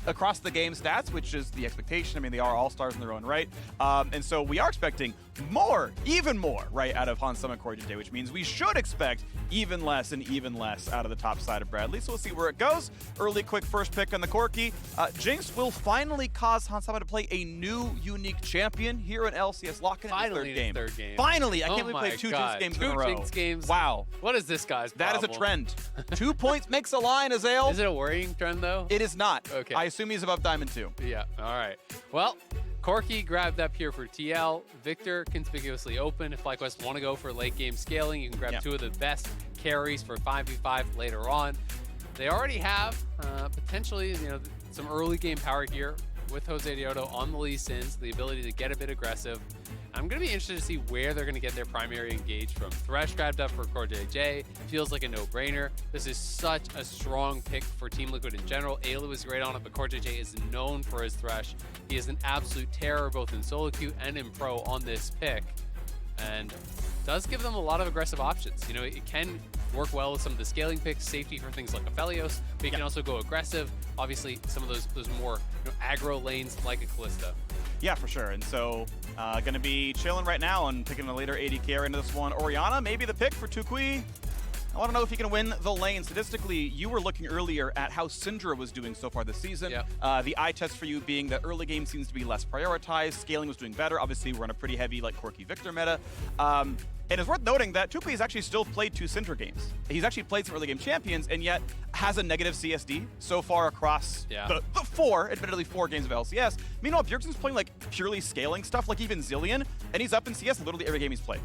across the game stats, which is the expectation. I mean, they are all-stars in their own right. And so we are expecting more, even more, right, out of Hans and CoreJJ, which means we should expect even less and even less out of the top side of Bradley. So we'll see where it goes. Early quick first pick on the Corki. Jinx will finally cause Hans to play a new unique champion here in LCS. Locking in the third game. Finally! I can't believe we played two Jinx games in a row. Jinx games. Wow. What is this guy's problem? That is a trend. 2 points makes a line, Azael. Is it a worrying trend, though? It is not. Okay. I assume he's above Diamond 2. Yeah, all right. Well, Corki grabbed up here for TL. Victor conspicuously open. If FlyQuest want to go for late game scaling, you can grab two of the best carries for 5v5 later on. They already have potentially, some early game power here with JoseDeodo on the Lee Sins, the ability to get a bit aggressive. I'm going to be interested to see where they're going to get their primary engage from. Thresh grabbed up for CoreJJ. Feels like a no-brainer. This is such a strong pick for Team Liquid in general. Ayla was great on it, but CoreJJ is known for his Thresh. He is an absolute terror both in solo queue and in pro on this pick. And does give them a lot of aggressive options. It can work well with some of the scaling picks, safety for things like Aphelios, but you can also go aggressive. Obviously, some of those more aggro lanes like a Kalista. Yeah, for sure. And so, going to be chilling right now and picking a later AD carry into this one. Orianna, maybe the pick for toucouille. I want to know if he can win the lane. Statistically, you were looking earlier at how Syndra was doing so far this season. Yep. The eye test for you being that early game seems to be less prioritized. Scaling was doing better. Obviously, we're on a pretty heavy Corki Victor meta. And it's worth noting that toucouille has actually still played 2 Syndra games. He's actually played some early game champions and yet has a negative CSD so far across the 4, admittedly 4 games of LCS. Meanwhile, Bjergsen's playing purely scaling stuff, like even Zillion, and he's up in CS literally every game he's played.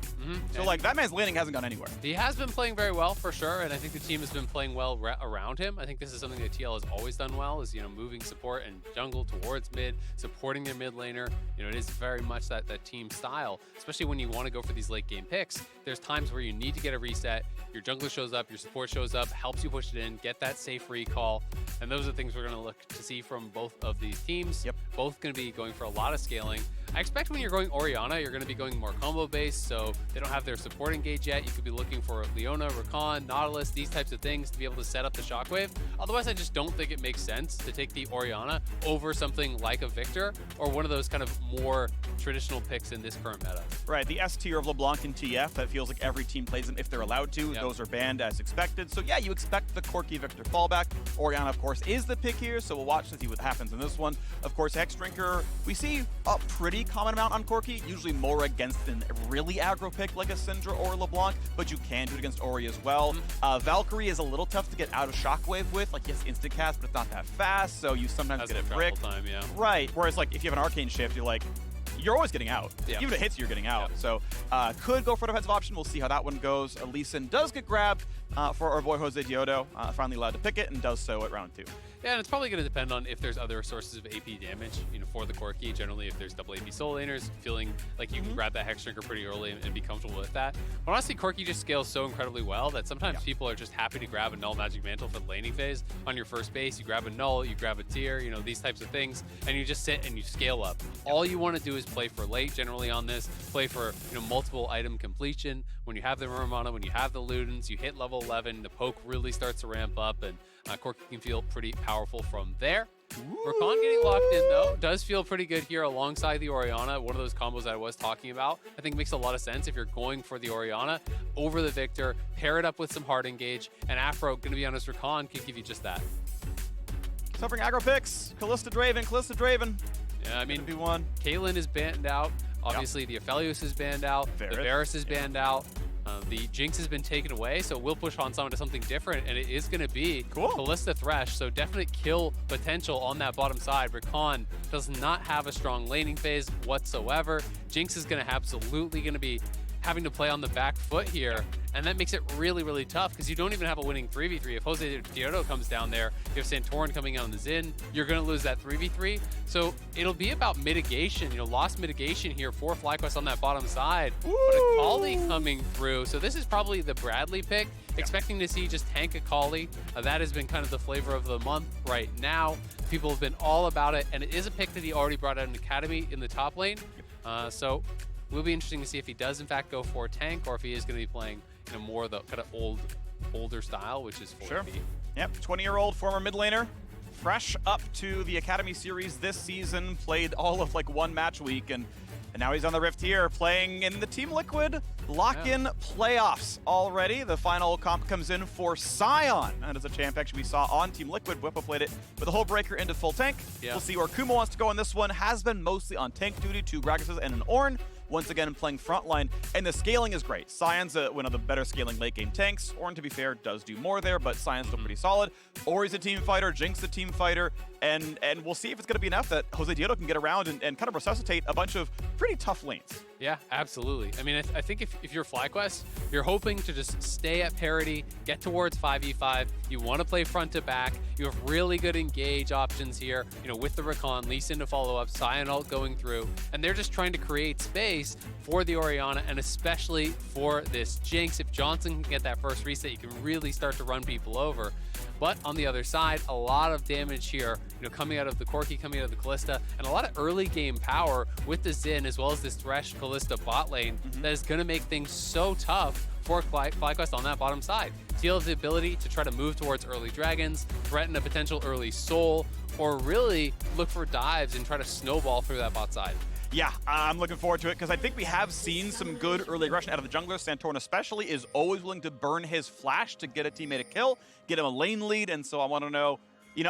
So that man's laning hasn't gone anywhere. He has been playing very well for sure, and I think the team has been playing well around him. I think this is something that TL has always done well, is moving support and jungle towards mid, supporting their mid laner. It is very much that team style, especially when you want to go for these late game picks. There's times where you need to get a reset, your jungler shows up, your support shows up, helps you push it in, get that safe recall, and those are the things we're going to look to see from both of these teams. Yep. Both going to be going for a lot of scaling. I expect when you're going Orianna, you're going to be going more combo based, so they don't have their support engage yet. You could be looking for Leona, Rakan, Nautilus, these types of things to be able to set up the shockwave. Otherwise, I just don't think it makes sense to take the Orianna over something like a Victor or one of those kind of more traditional picks in this current meta. Right, the S tier of LeBlanc and TF, that feels like every team plays them if they're allowed to. Yep. Those are banned as expected. So yeah, you expect the Corki Victor fallback. Orianna, of course, is the pick here, so we'll watch to see what happens in this one. Of course, Hex Drinker, we see a pretty common amount on Corki, usually more against a really aggro pick like a Syndra or LeBlanc, but you can do it against Ori as well. Valkyrie is a little tough to get out of Shockwave with, yes, instant cast, but it's not that fast, so you sometimes get it brick. Time, yeah. Right, whereas if you have an Arcane Shift, you're always getting out. Yep. Even if it hits you, you're getting out. Yep. So could go for a defensive option. We'll see how that one goes. Lee Sin does get grabbed for our boy JoseDeodo, finally allowed to pick it, and does so at round 2. Yeah, and it's probably going to depend on if there's other sources of AP damage, for the Corki. Generally, if there's double AP soul laners, feeling like you can grab that Hex Drinker pretty early and be comfortable with that. But honestly, Corki just scales so incredibly well that sometimes people are just happy to grab a Null Magic Mantle for the laning phase on your first base. You grab a Null, you grab a Tier, these types of things, and you just sit and you scale up. All you want to do is play for late, generally on this, play for multiple item completion. When you have the Murmana, when you have the Ludens, you hit level 11, the poke really starts to ramp up, and Corki can feel pretty powerful from there. Rakan getting locked in, though, does feel pretty good here alongside the Orianna. One of those combos that I was talking about, I think makes a lot of sense if you're going for the Orianna over the Victor, pair it up with some hard engage, and Aphro, going to be honest, Rakan can give you just that. Suffering aggro picks, Kalista Draven. Yeah, I mean, one. Caitlyn is banned out. Obviously, the Aphelios is banned out. The Varus is banned out. The Jinx has been taken away, so we'll push on someone to something different, and it is going to be Kalista Thresh, so definite kill potential on that bottom side. Rakan does not have a strong laning phase whatsoever. Jinx is going to absolutely going to be having to play on the back foot here, and that makes it really, really tough because you don't even have a winning 3v3. If JoseDeodo comes down there, you have Santorin coming out on the Xin, you're going to lose that 3v3. So it'll be about mitigation, lost mitigation here for FlyQuest on that bottom side. But Akali coming through. So this is probably the Bradley pick, expecting to see just tank Akali. That has been kind of the flavor of the month right now. People have been all about it, and it is a pick that he already brought out in Academy in the top lane. So will be interesting to see if he does in fact go for tank or if he is going to be playing more of the kind of older style, which is full AP. Yep, 20-year-old former mid laner, fresh up to the Academy Series this season, played all of like one match week, and now he's on the Rift here, playing in the Team Liquid lock-in playoffs already. The final comp comes in for Sion. That is a champ actually we saw on Team Liquid. Whippa played it with a whole breaker into full tank. We'll see where Kumo wants to go on this one. Has been mostly on tank duty, 2 Gragas's and an Ornn. Once again, playing frontline, and the scaling is great. Sion's one of the better scaling late-game tanks. Ornn, to be fair, does do more there, but Sion's still pretty solid. Ori's a team fighter, Jinx a team fighter, and we'll see if it's going to be enough that JoseDeodo can get around and kind of resuscitate a bunch of pretty tough lanes. Yeah, absolutely. I mean, I think if you're FlyQuest, you're hoping to just stay at parity, get towards 5v5. You want to play front to back. You have really good engage options here, with the Rakan, Lee Sin to follow up, Sion ult going through, and they're just trying to create space for the Orianna, and especially for this Jinx. If Johnsun can get that first reset, you can really start to run people over. But on the other side, a lot of damage here, coming out of the Corki, coming out of the Kalista, and a lot of early game power with the Xin, as well as this Thresh Kalista bot lane that is going to make things so tough for FlyQuest on that bottom side. Teal has the ability to try to move towards early dragons, threaten a potential early soul, or really look for dives and try to snowball through that bot side. Yeah, I'm looking forward to it because I think we have seen some good early aggression out of the jungler. Santorin especially is always willing to burn his flash to get a teammate a kill, get him a lane lead, and so I want to know,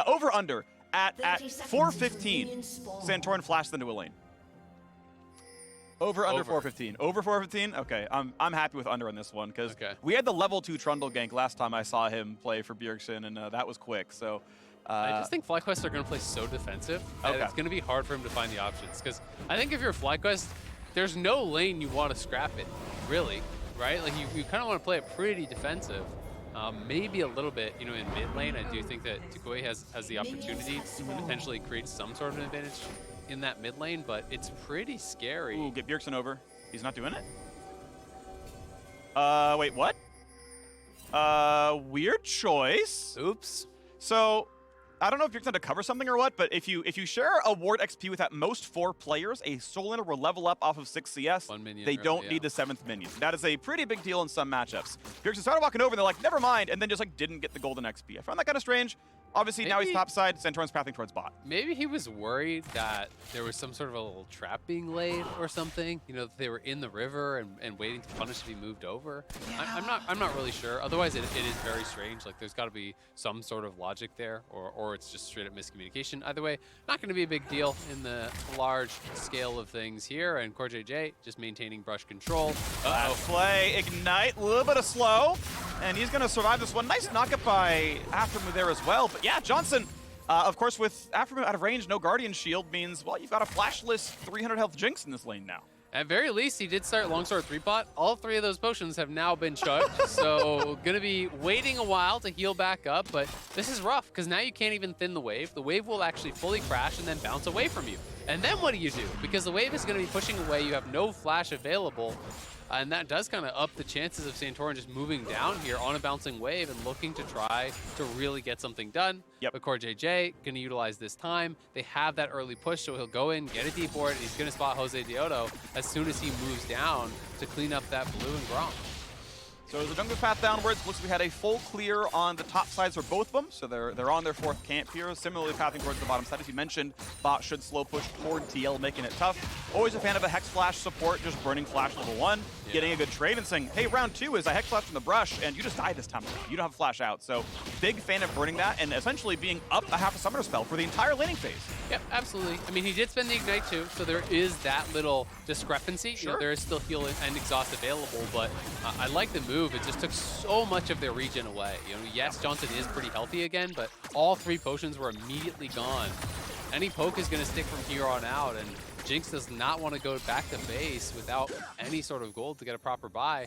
over under at 4:15, Santorin flashed into a lane. Over under 4:15. Over 4:15? Okay, I'm happy with under on this one because we had the level 2 Trundle gank last time I saw him play for Bjergsen, and that was quick. So I just think FlyQuest are going to play so defensive that it's going to be hard for him to find the options. Because I think if you're FlyQuest, there's no lane you want to scrap it, really, right? Like you kind of want to play it pretty defensive. Maybe a little bit, in mid lane. I do think that toucouille has the opportunity to potentially create some sort of an advantage in that mid lane, but it's pretty scary. Ooh, get Bjergsen over. He's not doing it. Wait, what? Weird choice. Oops. So I don't know if you're going to cover something or what, but if you share a ward XP with at most 4 players, a soul laner will level up off of 6 CS. 1 minion they don't need the 7th minion. That is a pretty big deal in some matchups. Bjergsen started walking over and they're like, never mind, and then just didn't get the golden XP. I found that kind of strange. Obviously, now he's top side. Santorin's pathing towards bot. Maybe he was worried that there was some sort of a little trap being laid or something. That they were in the river and waiting to punish to be moved over. Yeah. I'm not really sure. Otherwise, it is very strange. Like there's got to be some sort of logic there, or it's just straight up miscommunication. Either way, not going to be a big deal in the large scale of things here. And CoreJJ just maintaining brush control. Play ignite, a little bit of slow, and he's going to survive this one. Nice knockup by Aphromoo there as well. But yeah, Johnsun, of course, with Aphromoo out of range, no Guardian Shield means, well, you've got a flashless 300 health Jinx in this lane now. At very least, he did start Longsword 3-pot. All 3 of those potions have now been chugged, so gonna be waiting a while to heal back up, but this is rough, because now you can't even thin the wave. The wave will actually fully crash and then bounce away from you. And then what do you do? Because the wave is gonna be pushing away, you have no flash available, and that does kind of up the chances of Santorin just moving down here on a bouncing wave and looking to try to really get something done. But CoreJJ going to utilize this time. They have that early push, so he'll go in, get a deep ward, and he's going to spot JoseDeodo as soon as he moves down to clean up that blue and Grom. So as the jungler's path downwards, looks like we had a full clear on the top sides for both of them. So they're on their 4th camp here, similarly pathing towards the bottom side. As you mentioned, bot should slow push toward TL, making it tough. Always a fan of a Hex Flash support, just burning Flash level 1, getting a good trade and saying, hey, round 2 is I Hex Flash from the brush, and you just die this time. You don't have Flash out. So big fan of burning that and essentially being up a half a summoner spell for the entire laning phase. Yep, absolutely. I mean, he did spend the Ignite too, so there is that little discrepancy. Sure. There is still heal and exhaust available, but I like the move. It just took so much of their regen away. Yes, Johnsun is pretty healthy again, but all 3 potions were immediately gone. Any poke is going to stick from here on out, and Jinx does not want to go back to base without any sort of gold to get a proper buy.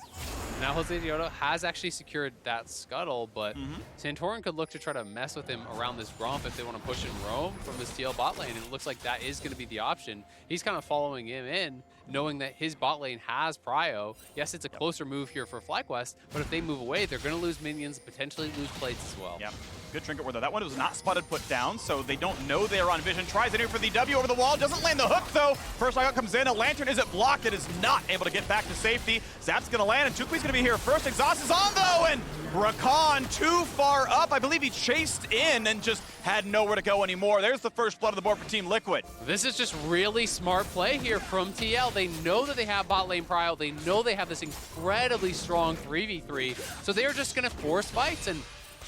Now JoseDeodo has actually secured that scuttle, but Santorin could look to try to mess with him around this Gromp if they want to push and roam from this TL bot lane, and it looks like that is going to be the option. He's kind of following him in, knowing that his bot lane has prio. Yes, it's a closer move here for FlyQuest, but if they move away, they're going to lose minions, potentially lose plates as well. Yep. Good trinket ward though. That one was not spotted put down, so they don't know they're on vision. Tries it here for the W over the wall, doesn't land the hook though. First knockout comes in, a lantern isn't blocked, it is not able to get back to safety. Zap's gonna land and toucouille's gonna be here first. Exhaust is on though, and Rakan too far up. I believe he chased in and just had nowhere to go anymore. There's the first blood of the board for Team Liquid. This is just really smart play here from TL. They know that they have bot lane prio. They know they have this incredibly strong 3v3, so they are just gonna force fights, and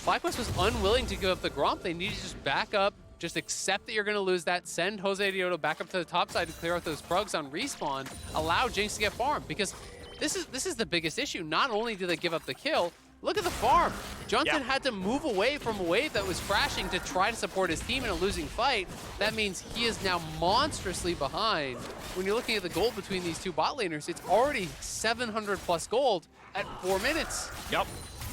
FlyQuest was unwilling to give up the Gromp. They need to just back up, just accept that you're going to lose that, send JoseDeodo back up to the top side to clear out those Prugs on respawn, allow Jinx to get farmed, because this is the biggest issue. Not only do they give up the kill, look at the farm. Johnsun had to move away from a wave that was crashing to try to support his team in a losing fight. That means he is now monstrously behind. When you're looking at the gold between these two bot laners, it's already 700 plus gold at 4 minutes. Yep.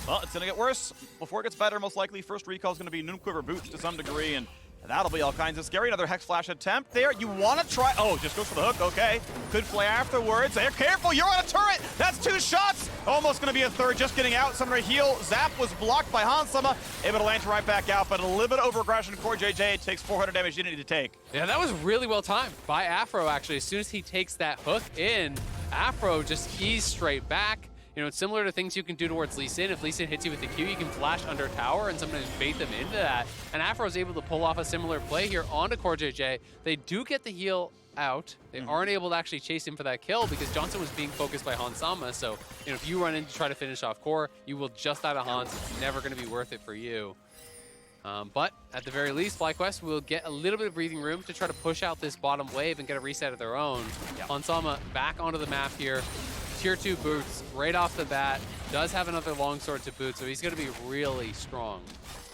Well, it's going to get worse before it gets better, most likely. First recall is going to be Noonquiver Boots to some degree, and that'll be all kinds of scary. Another Hex Flash attempt there. You want to try... Oh, just goes for the hook. Okay. Good play afterwards. They're careful. You're on a turret. That's 2 shots. Almost going to be a third. Just getting out. Someone to heal. Zap was blocked by Hansama. Able to lantern right back out, but a little bit of over-aggression. CoreJJ takes 400 damage he didn't need to take. Yeah, that was really well timed by Aphro, actually. As soon as he takes that hook in, Aphro just ease straight back. You know, it's similar to things you can do towards Lee Sin. If Lee Sin hits you with the Q, you can flash under tower and sometimes bait them into that. And Aphro's able to pull off a similar play here onto CoreJJ. They do get the heal out. They aren't able to actually chase him for that kill because Johnsun was being focused by Hansama. So, you know, if you run in to try to finish off Core, you will just out of Hans. It's never going to be worth it for you. But at the very least, FlyQuest will get a little bit of breathing room to try to push out this bottom wave and get a reset of their own. Hansama back onto the map here. Tier 2 boots right off the bat. Does have another longsword to boot, so he's going to be really strong.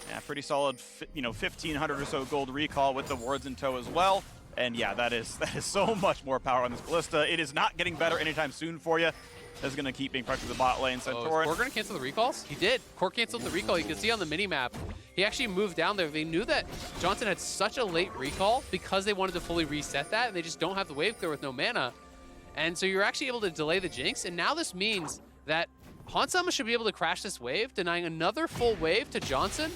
Yeah, pretty solid, 1,500 or so gold recall with the wards in tow as well. And yeah, that is so much more power on this Kalista. It is not getting better anytime soon for you. That's going to keep being pressured to the bot lane. Santorin. Core going to cancel the recalls? He did. Core canceled the recall. You can see on the mini-map. He actually moved down there. They knew that Johnsun had such a late recall because they wanted to fully reset that, and they just don't have the wave clear with no mana. And so you're actually able to delay the Jinx, and now this means that Hansama should be able to crash this wave, denying another full wave to Johnsun.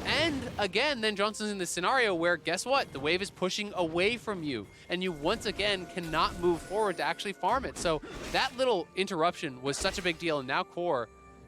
And again, then Johnsun's in this scenario where, guess what? The wave is pushing away from you, and you once again cannot move forward to actually farm it. So that little interruption was such a big deal, and now Core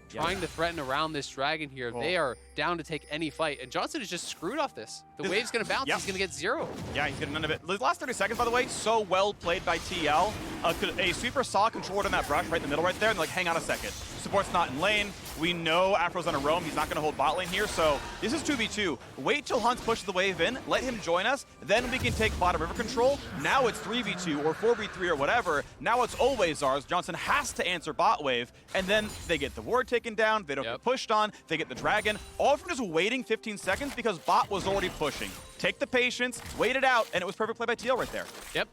trying to threaten around this dragon here. They are down to take any fight, and Johnsun is just screwed off this. The wave's going to bounce. He's going to get 0. Yeah, he's getting none of it. The last 30 seconds, by the way, so well played by TL. A sweeper saw control on that brush right in the middle right there, and like, hang on a second. Support's not in lane. We know Aphro's on a roam. He's not going to hold bot lane here, so this is 2v2. Wait till Hans pushes the wave in, let him join us, then we can take bottom river control. Now it's 3v2 or 4v3 or whatever. Now it's always ours. Johnsun has to answer bot wave, and then they get the ward taken down, they don't get pushed on, they get the dragon, all from just waiting 15 seconds because bot was already pushing. Take the patience, wait it out, and it was perfect play by TL right there. Yep,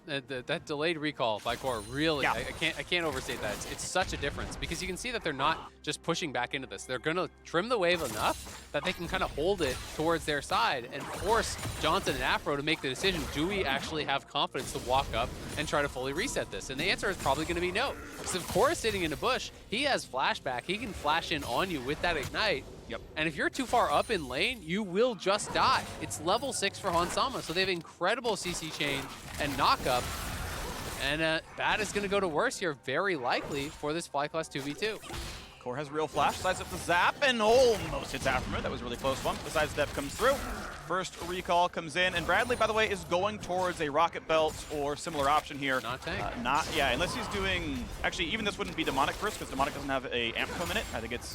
that delayed recall by Core, really, I can't overstate that. It's such a difference because you can see that they're not just pushing back into this. They're going to trim the wave enough that they can kind of hold it towards their side and force Johnsun and Aphro to make the decision, do we actually have confidence to walk up and try to fully reset this? And the answer is probably going to be no. Because if Core is sitting in a bush, he has flashback. He can flash in on you with that ignite. And if you're too far up in lane, you will just die. It's level 6 for Hansama, so they have incredible CC chain and knockup. And bad is going to go to worse here, very likely, for this FlyQuest 2v2. Core has real flash, sides up the zap, and almost hits Aphromoo. That was a really close one. The sidestep comes through. First recall comes in, and Bradley, by the way, is going towards a rocket belt or similar option here. Not tank. Unless he's doing... Actually, even this wouldn't be Demonic first, because Demonic doesn't have a amp come in it. I think it's...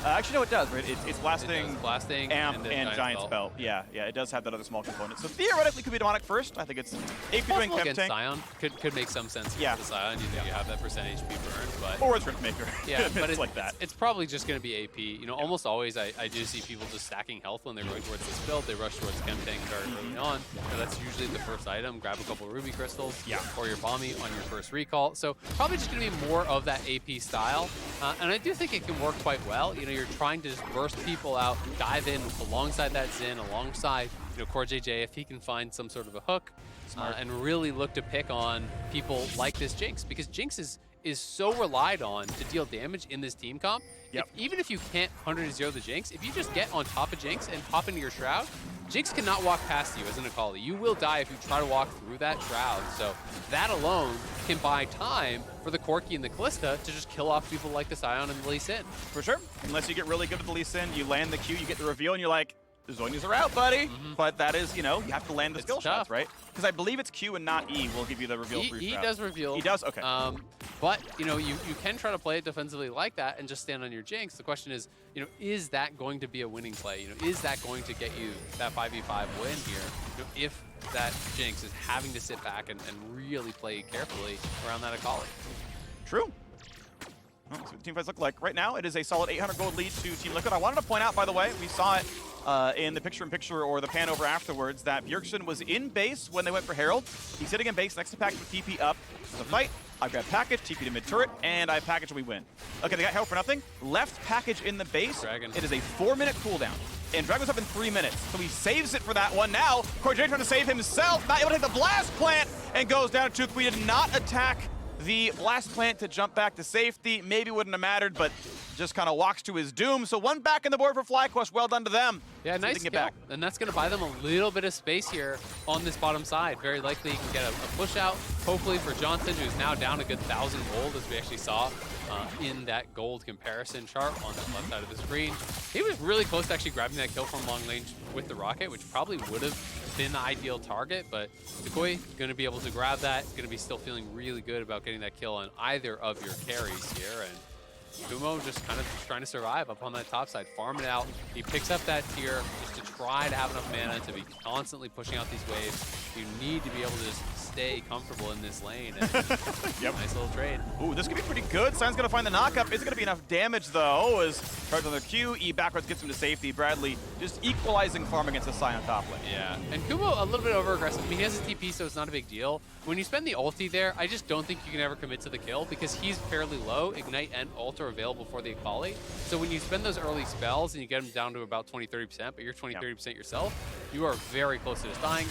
actually, no, it does, right? It's blasting, amp, and Giant Spell. Yeah, it does have that other small component. So theoretically, it could be Demonic first. I think it's... It could be doing against Sion. Could make some sense against the Sion. You have that percent HP burn, but... Or it's Riftmaker. Yeah, but it's like that. It's probably just going to be AP. You know, almost always I do see people just stacking health when they're going towards this build. They rush towards Chem Tank very early on. So that's usually the first item. Grab a couple Ruby Crystals or your Bomby on your first recall. So probably just going to be more of that AP style. And I do think it can work quite well. You know, you're trying to just burst people out, dive in alongside that Xin, alongside, you know, CoreJJ if he can find some sort of a hook and really look to pick on people like this Jinx, because Jinx is is so relied on to deal damage in this team comp. Yep. Even if you can't 100-0 the Jinx, if you just get on top of Jinx and hop into your Shroud, Jinx cannot walk past you as an Akali. You will die if you try to walk through that Shroud. So that alone can buy time for the Corki and the Kalista to just kill off people like the Sion and the Lee Sin. For sure. Unless you get really good with the Lee Sin, you land the Q, you get the reveal, and you're like, the Zonias are out, buddy. But that is, you know, you have to land the skill shots, right? Because I believe it's Q and not E will give you the reveal free. He does reveal. He does? Okay. But, you know, you can try to play it defensively like that and just stand on your Jinx. The question is, you know, is that going to be a winning play? You know, is that going to get you that 5v5 win here? You know, if that Jinx is having to sit back and really play carefully around that Akali. True. Well, that's what team fights look like. Right now, it is a solid 800 gold lead to Team Liquid. I wanted to point out, by the way, we saw it in the picture-in-picture or the pan over afterwards, that Bjergsen was in base when they went for Herald. He's sitting in base next to package with TP up. There's a fight. I grab package, TP to mid-turret, and I package and we win. Okay, they got Herald for nothing. Left package in the base. Dragon. It is a 4-minute cooldown. And Dragon was up in 3 minutes, so he saves it for that one. Now, CoreJJ trying to save himself, not able to hit the blast plant, and goes down to toucouille. Did not attack the blast plant to jump back to safety. Maybe wouldn't have mattered, but just kind of walks to his doom. So one back in the board for FlyQuest. Well done to them. Yeah, nice kill. Back. And that's going to buy them a little bit of space here on this bottom side. Very likely you can get a push out, hopefully for Johnsun, who's now down a good 1,000 gold, as we actually saw in that gold comparison chart on the left side of the screen. He was really close to actually grabbing that kill from long range with the rocket, which probably would have been the ideal target, but toucouille going to be able to grab that, going to be still feeling really good about getting that kill on either of your carries here. And Kumo just kind of trying to survive up on that top side, farming out. He picks up that tier just to try to have enough mana to be constantly pushing out these waves. You need to be able to just stay comfortable in this lane. And yep. Nice little trade. Ooh, this could be pretty good. Sion's going to find the knockup. Is it going to be enough damage, though? As charge on their Q, E backwards gets him to safety. Bradley just equalizing farm against the Sion top lane. Yeah, and Kumo a little bit over-aggressive. I mean, he has a TP, so it's not a big deal. When you spend the ulti there, I just don't think you can ever commit to the kill because he's fairly low. Ignite and ult are available for the Akali. So when you spend those early spells and you get him down to about 20-30%, but you're 20-30% yourself, you are very close to just dying.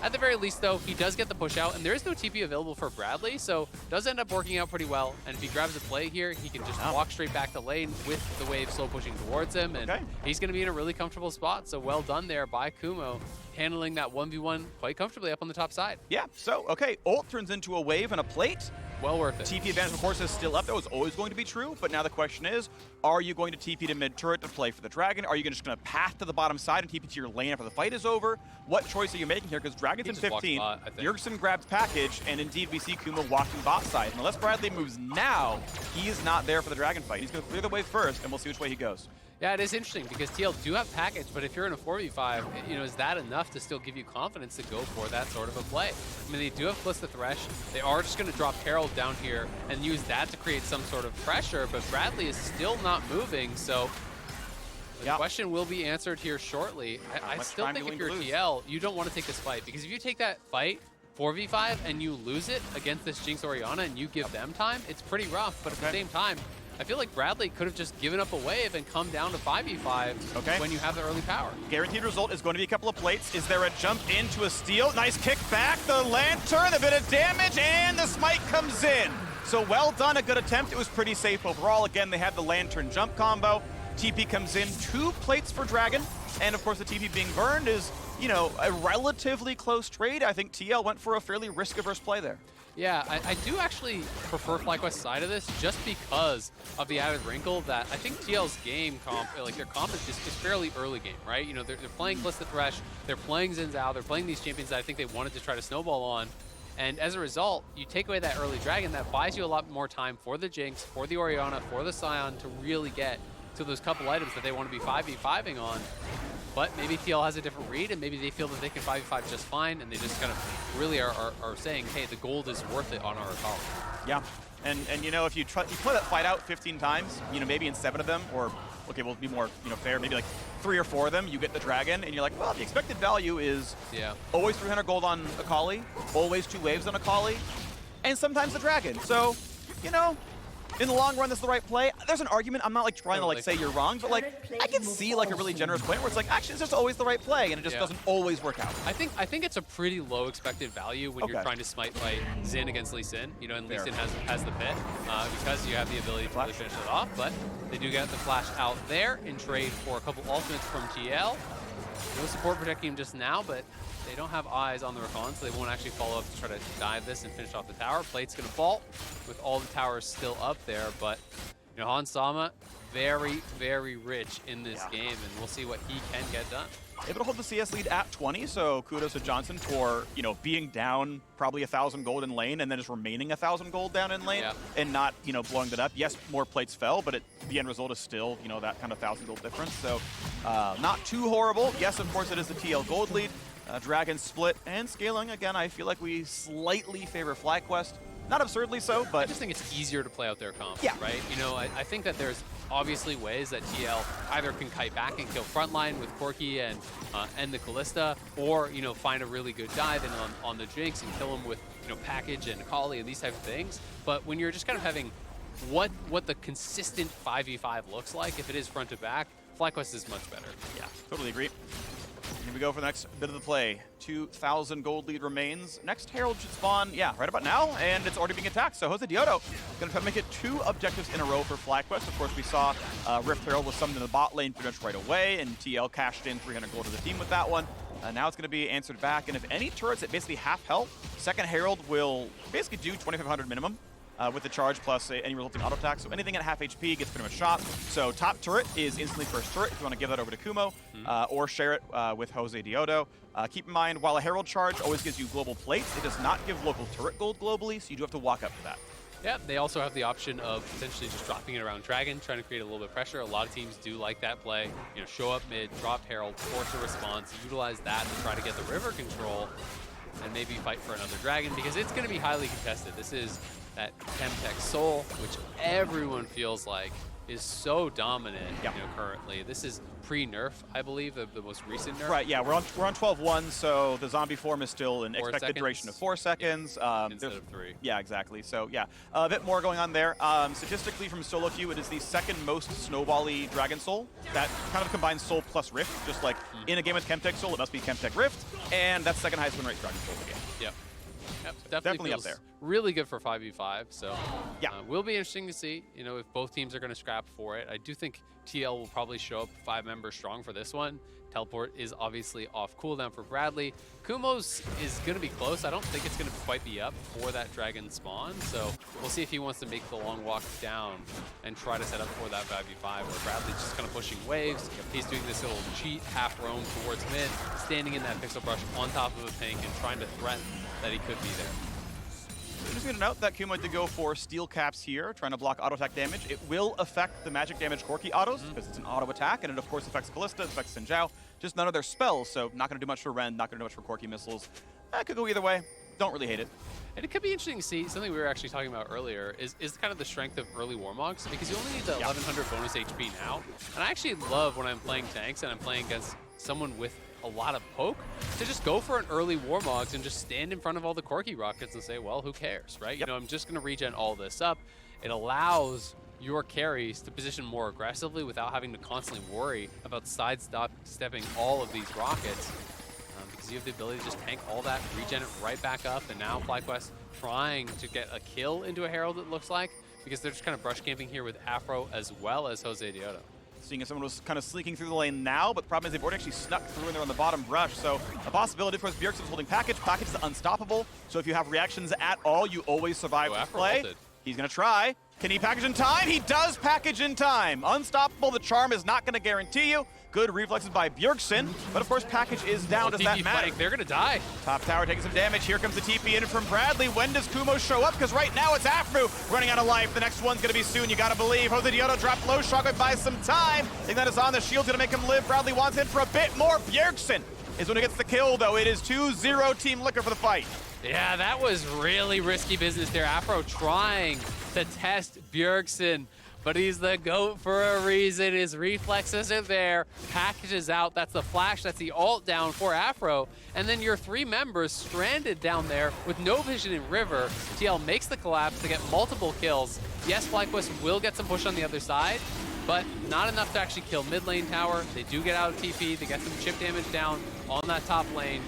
At the very least, though, he does get the push out, and there is no TP available for Bradley, so does end up working out pretty well. And if he grabs a play here, he can just walk straight back to lane with the wave slow pushing towards him, and he's going to be in a really comfortable spot. So well done there by Kumo, handling that 1v1 quite comfortably up on the top side. Yeah, so, okay, ult turns into a wave and a plate. Well worth it. TP advantage, of course, is still up. That was always going to be true, but now the question is, are you going to TP to mid-turret to play for the Dragon? Are you just going to path to the bottom side and TP to your lane after the fight is over? What choice are you making here? Because Dragon's in 15, Bjergsen grabs package, and indeed we see Kumo walking bot side. And unless Bradley moves now, he is not there for the Dragon fight. He's going to clear the wave first, and we'll see which way he goes. Yeah, it is interesting because TL do have package, but if you're in a 4v5, you know, is that enough to still give you confidence to go for that sort of a play? I mean, they do have Kalista Thresh. They are just going to drop Herald down here and use that to create some sort of pressure, but Bradley is still not moving, so the question will be answered here shortly. I still think if you're TL, you don't want to take this fight, because if you take that fight 4v5 and you lose it against this Jinx Orianna and you give them time, it's pretty rough, but at the same time, I feel like Bradley could have just given up a wave and come down to 5v5 when you have the early power. Guaranteed result is going to be a couple of plates. Is there a jump into a steal? Nice kick back, the lantern, a bit of damage, and the smite comes in. So well done, a good attempt. It was pretty safe overall. Again, they had the lantern jump combo. TP comes in, 2 plates for Dragon. And of course, the TP being burned is, you know, a relatively close trade. I think TL went for a fairly risk-averse play there. Yeah, I do actually prefer FlyQuest's side of this just because of the added wrinkle that I think TL's game comp, like their comp is fairly early game, right? You know, they're playing Kalista Thresh, they're playing Zhao, they're playing these champions that I think they wanted to try to snowball on. And as a result, you take away that early Dragon, that buys you a lot more time for the Jinx, for the Orianna, for the Sion to really get to those couple items that they want to be 5v5ing on. But maybe TL has a different read, and maybe they feel that they can 5v5 just fine, and they just kind of really are saying, hey, the gold is worth it on our Akali. Yeah, and you know, if you play that fight out 15 times, you know, maybe in 7 of them, or, okay, we'll be more, you know, fair, maybe like 3 or 4 of them, you get the Dragon, and you're like, well, the expected value is always 300 gold on Akali, always 2 waves on Akali, and sometimes the Dragon. So, you know, in the long run, that's the right play. There's an argument. I'm not like trying to like say you're wrong, but like I can see like a really generous point where it's like actually it's just always the right play, and it just doesn't always work out. I think it's a pretty low expected value when you're trying to smite fight Xin against Lee Sin. You know, and Lee Sin has the pit because you have the ability to really finish it off. But they do get the flash out there in trade for a couple ultimates from TL. No support protecting him just now, but they don't have eyes on the Rakan, so they won't actually follow up to try to dive this and finish off the tower. Plate's going to fall with all the towers still up there, but you know, Hans Sama, very, very rich in this game, and we'll see what he can get done. Able to hold the CS lead at 20, so kudos to Johnsun for, you know, being down probably 1,000 gold in lane and then just remaining 1,000 gold down in lane and not, you know, blowing that up. Yes, more plates fell, but the end result is still, you know, that kind of 1,000 gold difference. So not too horrible. Yes, of course, it is the TL gold lead. Dragon split and scaling. Again, I feel like we slightly favor FlyQuest. Not absurdly so, but... I just think it's easier to play out their comp, right? You know, I think that there's obviously ways that TL either can kite back and kill frontline with Corki and the Kalista, or, you know, find a really good dive in on the Jinx and kill him with, you know, package and Akali and these type of things. But when you're just kind of having what the consistent 5v5 looks like, if it is front to back, FlyQuest is much better. Yeah, totally agree. Here we go for the next bit of the play. 2,000 gold lead remains. Next Herald should spawn, right about now, and it's already being attacked. So JoseDeodo going to try to make it 2 objectives in a row for FlyQuest. Of course, we saw Rift Herald was summoned in the bot lane pretty much right away, and TL cashed in 300 gold to the team with that one. Now it's going to be answered back, and if any turrets at basically half health, second Herald will basically do 2,500 minimum. With the charge plus any resulting auto attack. So anything at half HP gets pretty much shot. So top turret is instantly first turret if you want to give that over to Kumo or share it with JoseDeodo. Keep in mind, while a Herald charge always gives you global plates, it does not give local turret gold globally, so you do have to walk up to that. Yeah, they also have the option of potentially just dropping it around Dragon, trying to create a little bit of pressure. A lot of teams do like that play. You know, show up mid, drop Herald, force a response, utilize that to try to get the river control, and maybe fight for another Dragon, because it's going to be highly contested. This is that Chemtech Soul, which everyone feels like is so dominant, you know, currently. This is pre-nerf, I believe, the most recent nerf. Right, yeah, we're on 12-1, so the zombie form is still an expected duration of 4 seconds. Instead of 3. Yeah, exactly. So, yeah, a bit more going on there. Statistically, from solo queue, it is the second most snowball-y Dragon Soul. That kind of combines Soul plus Rift, just like in a game with Chemtech Soul, it must be Chemtech Rift, and that's second highest win rate Dragon Soul in the game. Yep. Definitely up there. Really good for 5v5. So will be interesting to see, you know, if both teams are going to scrap for it. I do think TL will probably show up 5 members strong for this one. Teleport is obviously off cooldown for Bradley. Kumo's is going to be close. I don't think it's going to quite be up for that Dragon spawn. So we'll see if he wants to make the long walk down and try to set up for that 5v5, where Bradley's just kind of pushing waves. He's doing this little cheat half roam towards mid, standing in that pixel brush on top of a tank and trying to threaten that he could be there. I'm just going to note that Kumo did go for steel caps here, trying to block auto attack damage. It will affect the magic damage Corki autos, because it's an auto attack, and it of course affects Kalista, it affects Zhao. Just none of their spells, so not going to do much for Ren, not going to do much for Corki missiles. Could go either way. Don't really hate it. And it could be interesting to see, something we were actually talking about earlier, is kind of the strength of early Warmogs, because you only need the 1100 bonus HP now. And I actually love when I'm playing tanks and I'm playing against someone with a lot of poke, to just go for an early Warmogs and just stand in front of all the Corki rockets and say, well, who cares, right? You know, I'm just going to regen all this up. It allows your carries to position more aggressively without having to constantly worry about sidestepping all of these rockets, because you have the ability to just tank all that, regen it right back up, and now FlyQuest trying to get a kill into a Herald, it looks like, because they're just kind of brush camping here with Aphro as well as JoseDeodo. Seeing as someone was kind of sneaking through the lane now, but the problem is they've already actually snuck through and they're on the bottom brush. So a possibility, of course, Bjergsen is holding package. Package is unstoppable. So if you have reactions at all, you always survive the play. He's going to try. Can he package in time? He does package in time. Unstoppable. The charm is not going to guarantee you. Good reflexes by Bjergsen, but of course package is down. Does that matter? They're going to die. Top tower taking some damage. Here comes the TP in from Bradley. When does Kumo show up? Because right now it's Aphromoo running out of life. The next one's going to be soon. You got to believe. JoseDeodo dropped low shockwave by some time. Ignite is on. The shield's going to make him live. Bradley wants in for a bit more. Bjergsen is when he gets the kill, though. It is 2-0 Team Liquor for the fight. Yeah, that was really risky business there. Aphro trying to test Bjergsen, but he's the GOAT for a reason. His reflexes are there, packages out. That's the flash, that's the ult down for Aphro. And then your 3 members stranded down there with no vision in River. TL makes the collapse to get multiple kills. Yes, FlyQuest will get some push on the other side, but not enough to actually kill mid lane tower. They do get out of TP, they get some chip damage down on that top lane.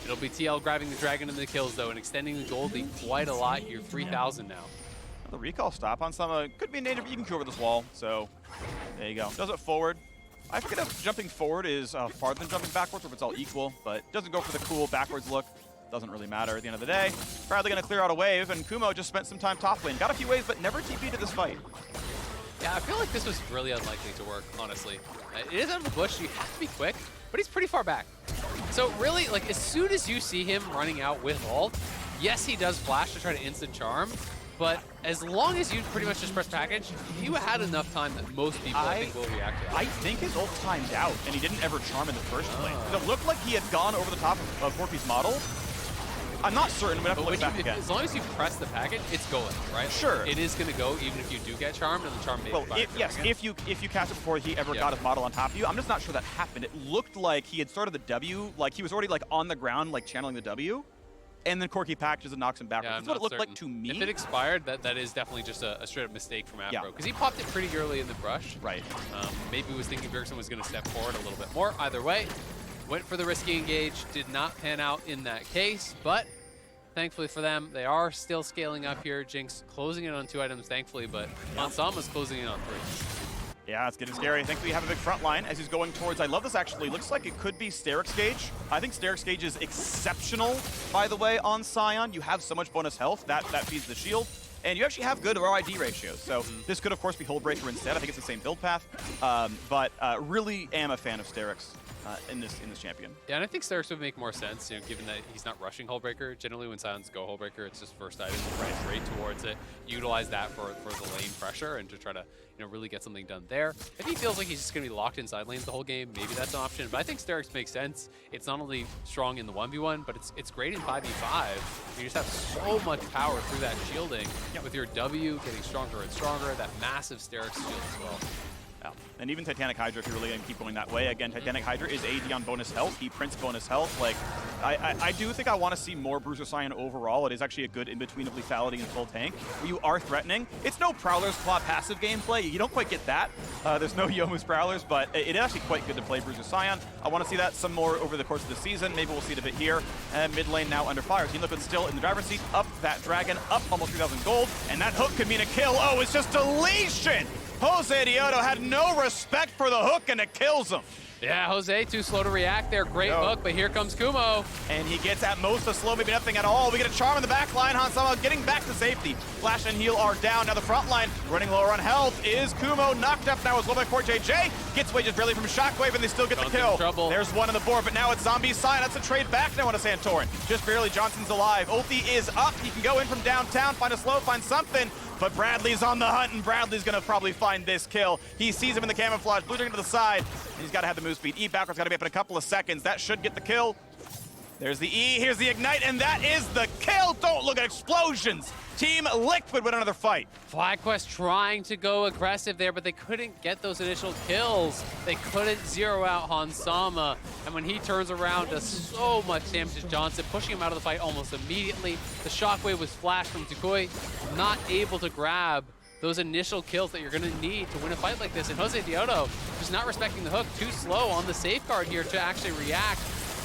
It'll be TL grabbing the dragon and the kills though, and extending the gold lead quite a lot here, 3,000 now. The recall stop on some could be in danger, but you can go over this wall. So there you go. Does it forward. I forget if jumping forward is farther than jumping backwards, or if it's all equal, but doesn't go for the cool backwards look. Doesn't really matter at the end of the day. Bradley gonna clear out a wave, and Kumo just spent some time top lane. Got a few waves, but never TP to this fight. Yeah, I feel like this was really unlikely to work, honestly. It is out of the bush, you have to be quick, but he's pretty far back. So really, like, as soon as you see him running out with ult, yes, he does flash to try to instant charm, but as long as you pretty much just press package, you had enough time that most people, I think, will react to it. I think his ult timed out, and he didn't ever charm in the first place. It looked like he had gone over the top of Corki's model. I'm not certain, but I have to look back again. As long as you press the package, it's going, right? Sure. It is going to go even if you do get charmed, and the charm may yes, if you cast it before he ever got his model on top of you. I'm just not sure that happened. It looked like he had started the W, like he was already like on the ground, like channeling the W, and then Corki packages and knocks him backwards. That's what it looked like to me. If it expired, that is definitely just a straight up mistake from Aphro, because he popped it pretty early in the brush. Right. Maybe he was thinking Bjergsen was going to step forward a little bit more. Either way, went for the risky engage, did not pan out in that case, but thankfully for them, they are still scaling up here. Jinx closing in on 2 items, thankfully, but Hansama's closing in on 3. Yeah, it's getting scary. I think we have a big front line as he's going towards, I love this actually, looks like it could be Steric's Gauge. I think Steric's Gauge is exceptional, by the way, on Sion. You have so much bonus health, that feeds the shield. And you actually have good RID ratios. So this could, of course, be Hullbreaker instead. I think it's the same build path. But really am a fan of Steric's in this champion. Yeah, and I think Steric's would make more sense, you know, given that he's not rushing Hullbreaker. Generally, when Sions go Hullbreaker, it's just first item, right straight towards it. Utilize that for the lane pressure and to try to, you know, really get something done there. If he feels like he's just going to be locked inside lanes the whole game, maybe that's an option. But I think Steric's makes sense. It's not only strong in the 1v1, but it's great in 5v5. You just have so much power through that shielding. With your W getting stronger and stronger, that massive Steric's shield as well. Yeah. And even Titanic Hydra, if you're really going to keep going that way. Again, Titanic Hydra is AD on bonus health. He prints bonus health. Like, I do think I want to see more Bruiser Sion overall. It is actually a good in-between of lethality and full tank, where you are threatening. It's no Prowler's Claw passive gameplay. You don't quite get that. There's no Youmuu's Prowlers, but it is actually quite good to play Bruiser Sion. I want to see that some more over the course of the season. Maybe we'll see it a bit here. Mid lane now under fire. Team Liquid still in the driver's seat. Up that dragon, up almost 3,000 gold. And that hook could mean a kill. Oh, it's just deletion! JoseDeodo had no respect for the hook, and it kills him. Yeah, Jose too slow to react there. Great hook, but here comes Kumo. And he gets at most a slow, maybe nothing at all. We get a charm in the back line. Hansama getting back to safety. Flash and heal are down. Now the front line running lower on health is Kumo. Knocked up now as well by CoreJJ. Gets away just barely from Shockwave, and they still get the kill. There's one on the board, but now it's Zombie Sign. That's a trade back now on a Santorin. Just barely, Johnson's alive. Ulti is up. He can go in from downtown, find a slow, find something. But Bradley's on the hunt, and Bradley's gonna probably find this kill. He sees him in the camouflage, blue dragon to the side, and he's gotta have the move speed. E backwards gotta be up in a couple of seconds. That should get the kill. There's the E, here's the ignite, and that is the kill. Don't look at explosions. Team Liquid with another fight. FlyQuest trying to go aggressive there, but they couldn't get those initial kills. They couldn't zero out Hansama, and when he turns around, does so much damage to Johnsun, pushing him out of the fight almost immediately. The Shockwave was flashed from toucouille, not able to grab those initial kills that you're going to need to win a fight like this. And JoseDeodo just not respecting the hook, too slow on the safeguard here to actually react.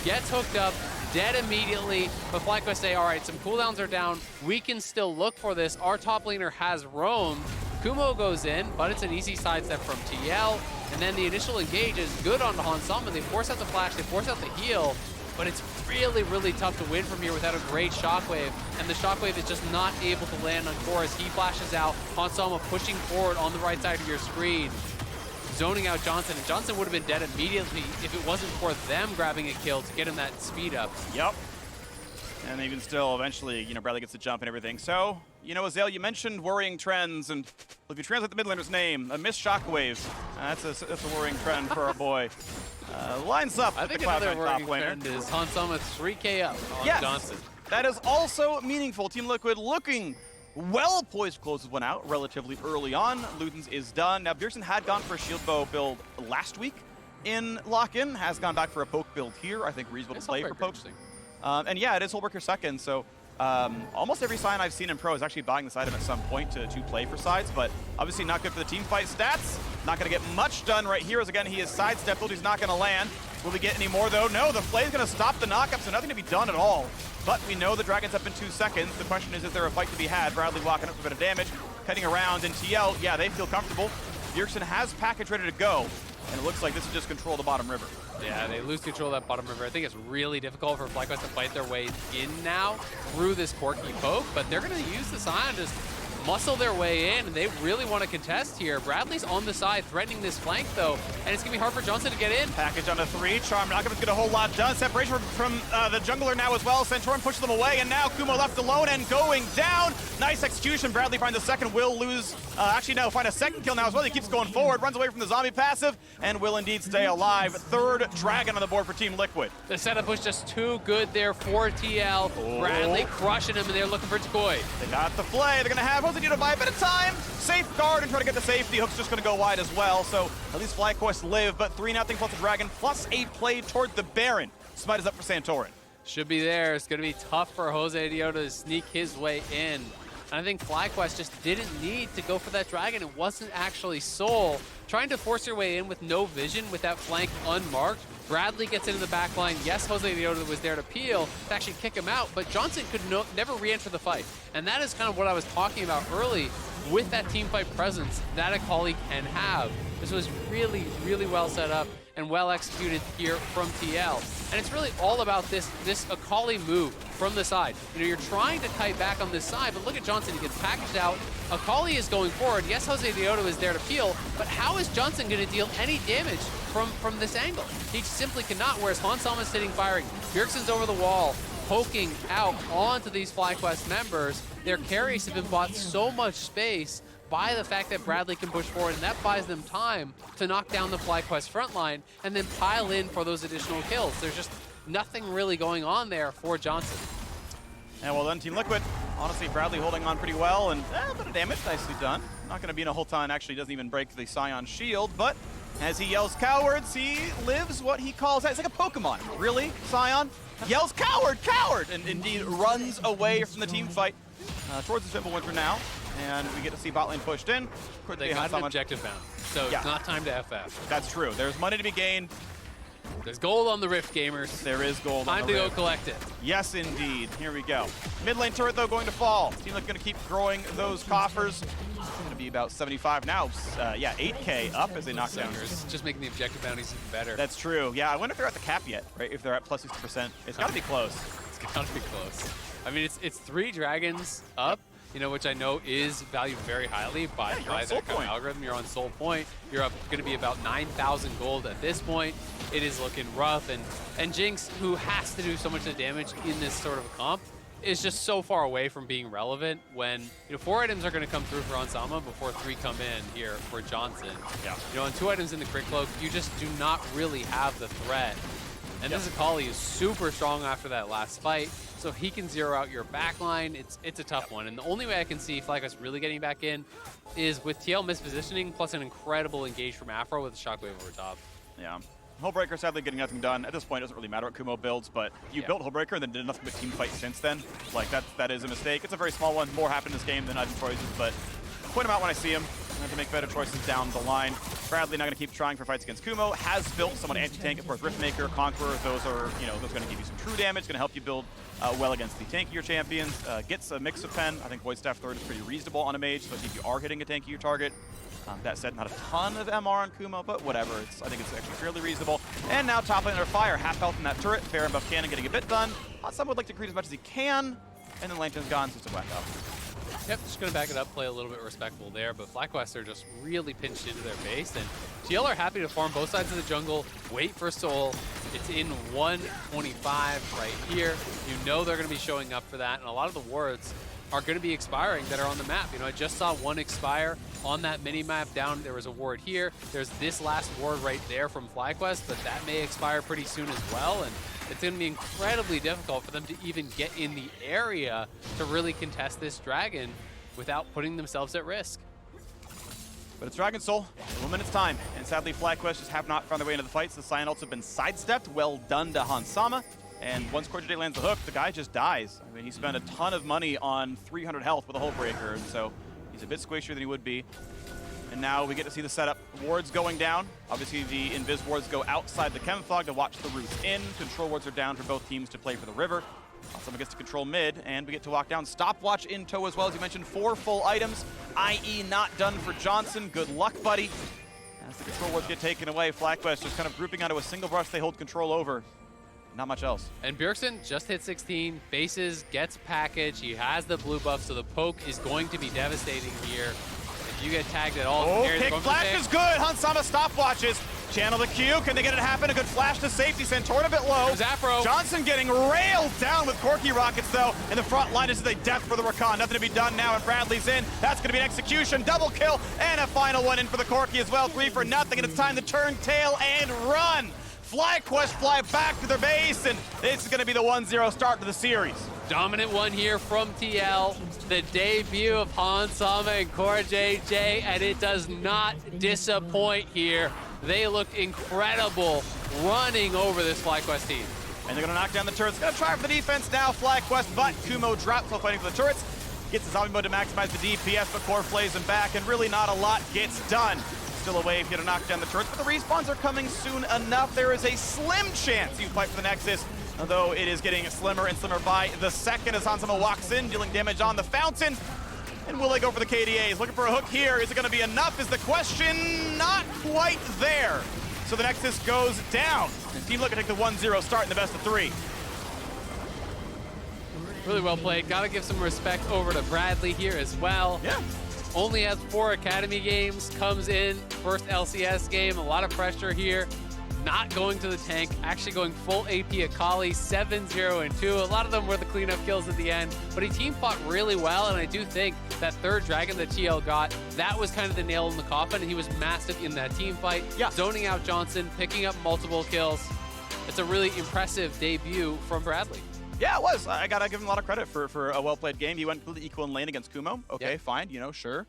Gets hooked up, dead immediately, but FlyQuest say, all right, some cooldowns are down. We can still look for this. Our top laner has roamed. Kumo goes in, but it's an easy sidestep from TL. And then the initial engage is good on Hansama. They force out the flash, they force out the heal, but it's really, really tough to win from here without a great Shockwave. And the Shockwave is just not able to land on Core as he flashes out. Hansama pushing forward on the right side of your screen, zoning out Johnsun, and Johnsun would have been dead immediately if it wasn't for them grabbing a kill to get him that speed up. Yep. And even still, eventually, you know, Bradley gets the jump and everything. So, you know, Azael, you mentioned worrying trends, and if you translate the mid laner's name, a missed Shockwave, that's a worrying trend for our boy. Lines up. I think another worrying trend is Hansama 3K up on Johnsun. That is also meaningful. Team Liquid looking well poised to close this one out relatively early on. Ludens is done. Now, Bjergsen had gone for a shield bow build last week in lock-in, has gone back for a poke build here. I think reasonable to play for pokes. And yeah, it is Hullbreaker second, so almost every Sion I've seen in Pro is actually buying this item at some point to play for sides, but obviously not good for the team fight stats. Not going to get much done right here, as again, he is sidestepped, he's not going to land. Will we get any more, though? No, the play is going to stop the knockup, so nothing to be done at all. But we know the Dragon's up in 2 seconds. The question is there a fight to be had? Bradley walking up for a bit of damage, heading around, and TL, yeah, they feel comfortable. Bjergsen has package ready to go, and it looks like this is just control the bottom river. Yeah, they lose control of that bottom river. I think it's really difficult for FlyQuest to fight their way in now through this Corki poke, but they're going to use the Sion to muscle their way in, and they really want to contest here. Bradley's on the side, threatening this flank, though, and it's going to be hard for Johnsun to get in. Package onto 3. Charm not going to get a whole lot done. Separation from the jungler now as well. Santorin pushes them away, and now Kumo left alone and going down. Nice execution. Bradley finds a second. Will lose, actually no, find a second kill now as well. He keeps going forward, runs away from the zombie passive, and will indeed stay alive. Third Dragon on the board for Team Liquid. The setup was just too good there for TL. Oh. Bradley crushing him, and they're looking for toucouille. They got the play. They're going to have JoseDeodo buy a bit of time. Safeguard and try to get the safety. Hook's just going to go wide as well, so at least FlyQuest live, but 3-0 plus the Dragon, plus a play toward the Baron. Smite is up for Santorin. Should be there. It's going to be tough for JoseDeodo to sneak his way in. And I think FlyQuest just didn't need to go for that Dragon. It wasn't actually Soul. Trying to force your way in with no vision, with that flank unmarked. Bradley gets into the back line. Yes, JoseDeodo was there to peel, to actually kick him out, but Johnsun could never re-enter the fight. And that is kind of what I was talking about early with that team fight presence that Akali can have. This was really, really well set up and well executed here from TL. And it's really all about this Akali move from the side. You know, you're trying to kite back on this side, but look at Johnsun. He gets packaged out. Akali is going forward. Yes, JoseDeodo is there to peel, but how is Johnsun going to deal any damage from this angle? He simply cannot, whereas Hansalma's sitting firing. Bjergsen's over the wall, poking out onto these FlyQuest members. Their carries have been bought so much space by the fact that Bradley can push forward, and that buys them time to knock down the FlyQuest front line and then pile in for those additional kills. There's just nothing really going on there for Johnsun. And well done, Team Liquid. Honestly, Bradley holding on pretty well, and a bit of damage, nicely done. Not going to be in a whole ton, actually doesn't even break the Sion shield, but as he yells cowards, he lives what he calls, it's like a Pokemon. Really, Sion? Yells coward, coward, and indeed runs away from the team fight towards the Simple Winter now. And we get to see bot lane pushed in. They got an objective bound, so yeah. It's not time to FF. That's true. There's money to be gained. There's gold on the Rift, gamers. There is gold on the Rift. Time to go collect it. Yes, indeed. Here we go. Mid lane turret, though, going to fall. Team Liquid going to keep growing those coffers. It's going to be about 75 now. Yeah, 8K up as they knock down. Just making the objective bounties even better. That's true. Yeah, I wonder if they're at the cap yet, right? If they're at plus 60%. It's got to be close. It's got to be close. I mean, it's 3 dragons up. You know, which I know is valued very highly by that kind of algorithm. You're on Soul Point. You're up going to be about 9,000 gold at this point. It is looking rough, and Jinx, who has to do so much of the damage in this sort of comp, is just so far away from being relevant when, you know, 4 items are going to come through for Hansalma before 3 come in here for Johnsun. Yeah. You know, and 2 items in the crit cloak, you just do not really have the threat. And this Akali is super strong after that last fight, so he can zero out your backline. It's a tough one, and the only way I can see FlyQuest really getting back in is with TL mispositioning plus an incredible engage from Aphro with a shockwave over top. Yeah. Hullbreaker sadly getting nothing done. At this point, it doesn't really matter what Kumo builds, but you built Hullbreaker and then did nothing but team fight since then. Like, that is a mistake. It's a very small one. More happened in this game than I've choices, but I'll point him out when I see him. I have to make better choices down the line. Bradley not going to keep trying for fights against Kumo. Has built someone anti-tank, of course, Riftmaker, Conqueror. Those are, you know, those are going to give you some true damage. Going to help you build well against the tankier champions. Gets a mix of pen. I think Void Staff Third is pretty reasonable on a mage, especially if you are hitting a tankier target. That said, not a ton of MR on Kumo, but whatever. I think it's actually fairly reasonable. And now top lane under fire, half health in that turret. Baron buff cannon getting a bit done. Some would like to create as much as he can, and then Lantern's gone, so it's a whack up. Yep, just going to back it up, play a little bit respectful there, but FlyQuest are just really pinched into their base, and TL are happy to farm both sides of the jungle, wait for Soul. It's in 125 right here. You know they're going to be showing up for that, and a lot of the wards are going to be expiring that are on the map. You know, I just saw one expire on that mini-map down. There was a ward here. There's this last ward right there from FlyQuest, but that may expire pretty soon as well, and it's going to be incredibly difficult for them to even get in the area to really contest this dragon. without putting themselves at risk. But it's Dragon Soul, 1 minute's time, and sadly FlyQuest just have not found their way into the fights. The Sion ults have been sidestepped, well done to Hansama, and once CoreJJ lands the hook, the guy just dies. I mean, he spent a ton of money on 300 health with a hull breaker, and so he's a bit squishier than he would be. And now we get to see the setup. Wards going down. Obviously the Invis wards go outside the Chem Fog to watch the routes in. Control wards are down for both teams to play for the river. Someone gets to control mid, and we get to walk down. Stopwatch in tow as well, as you mentioned. 4 full items, i.e. not done for Johnsun. Good luck, buddy. As the control wards get taken away, FlyQuest just kind of grouping onto a single brush they hold control over. Not much else. And Bjergsen just hit 16, faces, gets package. He has the blue buff, so the poke is going to be devastating here. If you get tagged at all, kick flash is good. Hansama stopwatches. Channel the Q. Can they get it to happen? A good flash to safety. Santorin a bit low. There's Aphromoo. Johnsun getting railed down with Corki rockets, though. And the front line is a death for the Rakan. Nothing to be done now, and Bradley's in. That's going to be an execution. Double kill, and a final one in for the Corki as well. 3 for nothing, and it's time to turn tail and run. FlyQuest fly back to their base, and this is going to be the 1-0 start to the series. Dominant one here from TL. The debut of Hansama and CoreJJ, and it does not disappoint here. They look incredible running over this FlyQuest team. And they're going to knock down the turrets. Going to try for the defense now, FlyQuest, but Kumo drops while fighting for the turrets. Gets the zombie mode to maximize the DPS, but Core flays him back, and really not a lot gets done. Still a wave here to knock down the turrets, but the respawns are coming soon enough. There is a slim chance you fight for the Nexus, although it is getting slimmer and slimmer by the second as Hansama walks in, dealing damage on the fountain. And will they go for the KDAs? Looking for a hook here. Is it going to be enough is the question. Not quite there. So the Nexus goes down. And Team looking to take the 1-0 start in the best of 3. Really well played. Got to give some respect over to Bradley here as well. Yeah. Only has 4 Academy games, comes in, first LCS game, a lot of pressure here. Not going to the tank, actually going full AP Akali, 7-0-2. A lot of them were the cleanup kills at the end, but he team fought really well, and I do think that third dragon that TL got, that was kind of the nail in the coffin, and he was massive in that team fight, zoning out Johnsun, picking up multiple kills. It's a really impressive debut from Bradley. Yeah, it was. I gotta give him a lot of credit for a well-played game. He went completely equal in lane against Kumo. Okay, fine, you know, sure.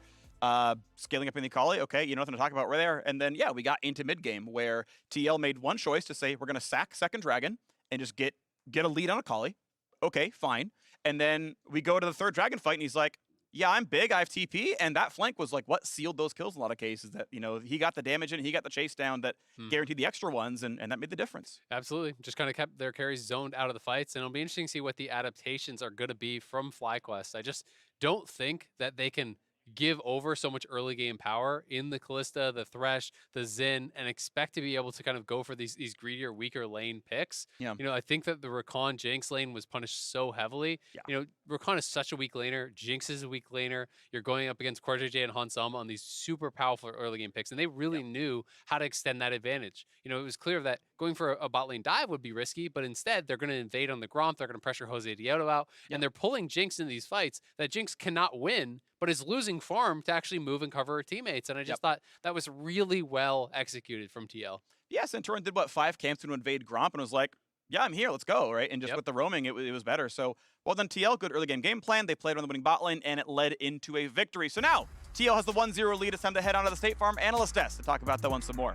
Scaling up in the Akali, okay, you know, nothing to talk about. We're there. And then, yeah, we got into mid-game where TL made one choice to say, we're gonna sack second dragon and just get a lead on Akali. Okay, fine. And then we go to the third dragon fight and he's like, yeah, I'm big, I have TP, and that flank was like what sealed those kills in a lot of cases, that, you know, he got the damage in, he got the chase down that guaranteed the extra ones, and that made the difference. Absolutely. Just kind of kept their carries zoned out of the fights, and it'll be interesting to see what the adaptations are going to be from FlyQuest. I just don't think that they can give over so much early game power in the Kalista, the Thresh, the Xin, and expect to be able to kind of go for these greedier, weaker lane picks. Yeah. You know, I think that the Rakan Jinx lane was punished so heavily. Yeah. You know, Rakan is such a weak laner. Jinx is a weak laner. You're going up against CoreJJ and Hansama on these super powerful early game picks, and they really knew how to extend that advantage. You know, it was clear that going for a bot lane dive would be risky, but instead they're going to invade on the Gromp. They're going to pressure JoseDeodo out, and they're pulling Jinx in these fights that Jinx cannot win, but is losing farm to actually move and cover her teammates. And I just thought that was really well executed from TL. Yeah, Santorin did, what, 5 camps to invade Gromp and was like, yeah, I'm here, let's go, right? And just with the roaming, it was better. So, well done, TL. Good early game plan. They played on the winning bot lane, and it led into a victory. So now, TL has the 1-0 lead. It's time to head on to the State Farm Analyst Desk to talk about that one some more.